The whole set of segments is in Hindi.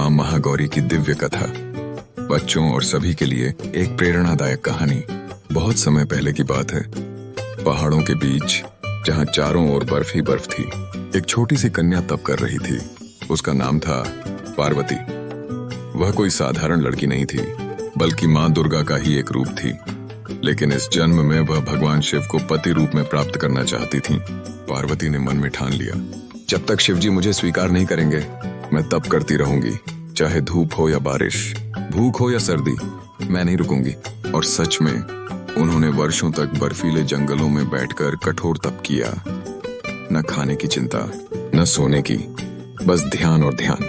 माँ महागौरी की दिव्य कथा, बच्चों और सभी के लिए एक प्रेरणादायक कहानी। बहुत समय पहले की बात है। पहाड़ों के बीच, जहाँ चारों ओर बर्फ ही बर्फ थी, एक छोटी सी कन्या तप कर रही थी। उसका नाम था पार्वती। वह कोई साधारण लड़की नहीं थी, बल्कि माँ दुर्गा का ही एक रूप थी। लेकिन इस जन्म में वह भगवान शिव को पति रूप में प्राप्त करना चाहती थी। पार्वती ने मन में ठान लिया, जब तक शिवजी मुझे स्वीकार नहीं करेंगे, मैं तप करती रहूंगी। चाहे धूप हो या बारिश, भूख हो या सर्दी, मैं नहीं रुकूंगी। और सच में उन्होंने वर्षों तक बर्फीले जंगलों में बैठकर कठोर तप किया। न खाने की चिंता, न सोने की, बस ध्यान और ध्यान।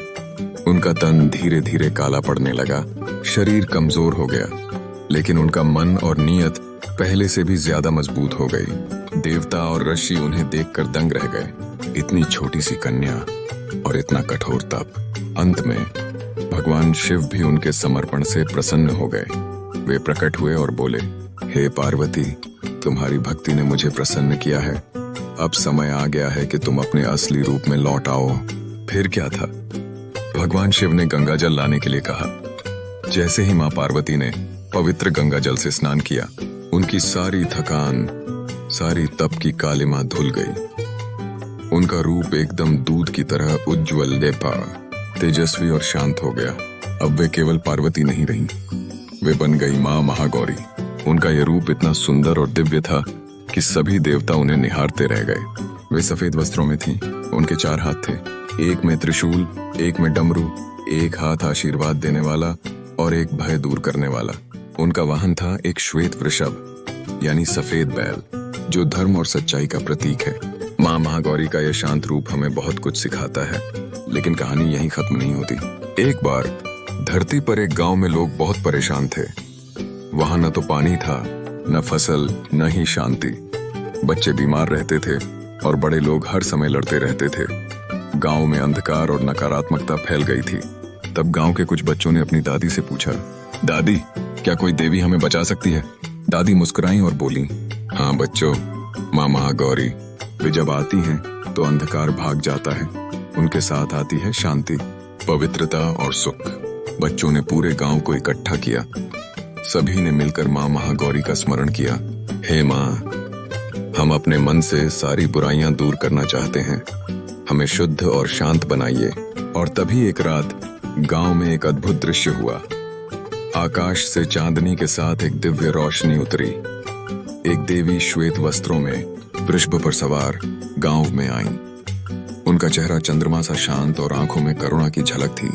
उनका तन धीरे धीरे काला पड़ने लगा, शरीर कमजोर हो गया, लेकिन उनका मन और नीयत पहले से भी ज्यादा मजबूत हो गई। देवता और ऋषि उन्हें देखकर दंग रह गए। इतनी छोटी सी कन्या और इतना कठोर तप। अंत में भगवान शिव भी उनके समर्पण से प्रसन्न हो गए। वे प्रकट हुए और बोले, हे पार्वती, तुम्हारी भक्ति ने मुझे प्रसन्न किया है। अब समय आ गया है कि तुम अपने असली रूप में लौट आओ। फिर क्या था? भगवान शिव ने गंगा जल लाने के लिए कहा। जैसे ही माँ पार्वती ने पवित्र गंगा जल से स्नान किया, उनकी सारी थकान, सारी तप की कालिमा धुल गई। उनका रूप एकदम दूध की तरह उज्जवल, लेपा, तेजस्वी और शांत हो गया। अब वे केवल पार्वती नहीं रहीं, वे बन गई माँ महागौरी। उनका यह रूप इतना सुंदर और दिव्य था कि सभी देवता उन्हें निहारते रह गए। वे सफेद वस्त्रों में थीं, उनके 4 हाथ थे, एक में त्रिशूल, एक में डमरू, एक हाथ आशीर्वाद देने वाला और एक भय दूर करने वाला। उनका वाहन था एक श्वेत वृषभ, यानी सफेद बैल, जो धर्म और सच्चाई का प्रतीक है। माँ महागौरी का यह शांत रूप हमें बहुत कुछ सिखाता है, लेकिन कहानी यहीं खत्म नहीं होती। एक बार धरती पर एक गांव में लोग बहुत परेशान थे। वहां न तो पानी था, न फसल, न ही शांति। बच्चे बीमार रहते थे और बड़े लोग हर समय लड़ते रहते थे। गांव में अंधकार और नकारात्मकता फैल गई थी। तब गांव के कुछ बच्चों ने अपनी दादी से पूछा, दादी, क्या कोई देवी हमें बचा सकती है? दादी मुस्कुराई और बोली, हाँ बच्चों, माँ महागौरी, वे जब आती हैं तो अंधकार भाग जाता है। उनके साथ आती है शांति, पवित्रता और सुख। बच्चों ने पूरे गांव को इकट्ठा किया। सभी ने मिलकर माँ महागौरी का स्मरण किया। हे माँ, हम अपने मन से सारी बुराइयां दूर करना चाहते हैं, हमें शुद्ध और शांत बनाइए। और तभी एक रात गांव में एक अद्भुत दृश्य हुआ। आकाश से चांदनी के साथ एक दिव्य रोशनी उतरी। एक देवी श्वेत वस्त्रों में वृषभ पर सवार गांव में आई। उनका चेहरा चंद्रमा सा शांत और आंखों में करुणा की झलक थी।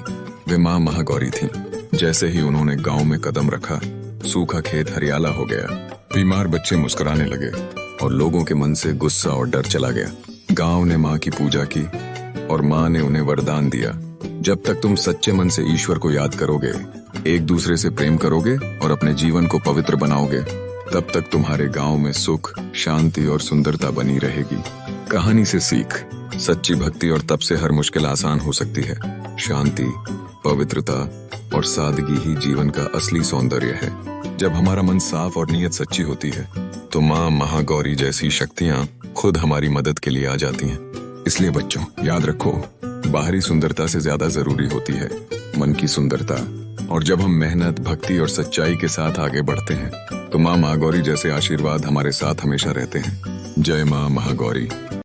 वे माँ महागौरी थीं। जैसे ही उन्होंने गांव में कदम रखा, सूखा खेत हरियाला हो गया, बीमार बच्चे मुस्कुराने लगे और लोगों के मन से गुस्सा और डर चला गया। गांव ने माँ की पूजा की और माँ ने उन्हें वरदान दिया, जब तक तुम सच्चे मन से ईश्वर को याद करोगे, एक दूसरे से प्रेम करोगे और अपने जीवन को पवित्र बनाओगे, तब तक तुम्हारे गांव में सुख, शांति और सुंदरता बनी रहेगी। कहानी से सीख, सच्ची भक्ति और तप से हर मुश्किल आसान हो सकती है। शांति, पवित्रता और सादगी ही जीवन का असली सौंदर्य है। जब हमारा मन साफ और नीयत सच्ची होती है, तो माँ महागौरी जैसी शक्तियाँ खुद हमारी मदद के लिए आ जाती हैं। इसलिए बच्चों, याद रखो, बाहरी सुंदरता से ज्यादा जरूरी होती है मन की सुंदरता। और जब हम मेहनत, भक्ति और सच्चाई के साथ आगे बढ़ते हैं, तो माँ महागौरी जैसे आशीर्वाद हमारे साथ हमेशा रहते हैं। जय माँ महागौरी।